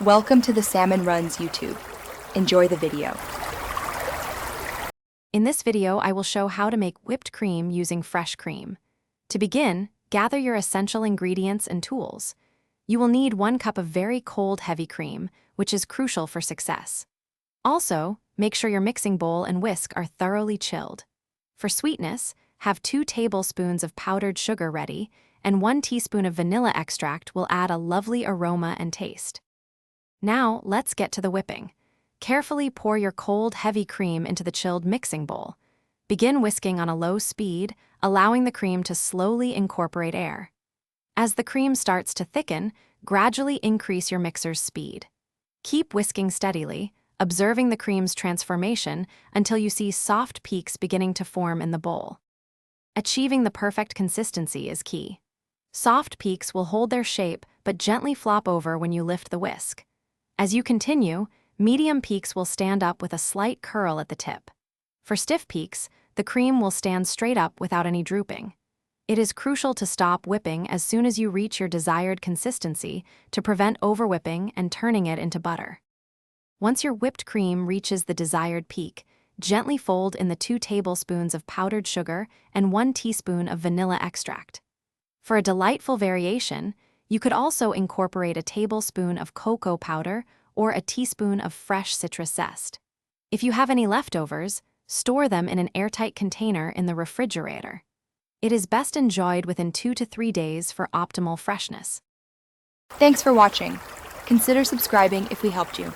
Welcome to the Salmon Runs YouTube. Enjoy the video. In this video, I will show how to make whipped cream using fresh cream. To begin, gather your essential ingredients and tools. You will need 1 cup of very cold heavy cream, which is crucial for success. Also, make sure your mixing bowl and whisk are thoroughly chilled. For sweetness, have 2 tablespoons of powdered sugar ready, and 1 teaspoon of vanilla extract will add a lovely aroma and taste. Now, let's get to the whipping. Carefully pour your cold, heavy cream into the chilled mixing bowl. Begin whisking on a low speed, allowing the cream to slowly incorporate air. As the cream starts to thicken, gradually increase your mixer's speed. Keep whisking steadily, observing the cream's transformation until you see soft peaks beginning to form in the bowl. Achieving the perfect consistency is key. Soft peaks will hold their shape but gently flop over when you lift the whisk. As you continue, medium peaks will stand up with a slight curl at the tip. For stiff peaks, the cream will stand straight up without any drooping. It is crucial to stop whipping as soon as you reach your desired consistency to prevent overwhipping and turning it into butter. Once your whipped cream reaches the desired peak, gently fold in the 2 tablespoons of powdered sugar and 1 teaspoon of vanilla extract. For a delightful variation, you could also incorporate a tablespoon of cocoa powder or a teaspoon of fresh citrus zest. If you have any leftovers, store them in an airtight container in the refrigerator. It is best enjoyed within 2 to 3 days for optimal freshness. Thanks for watching. Consider subscribing if we helped you.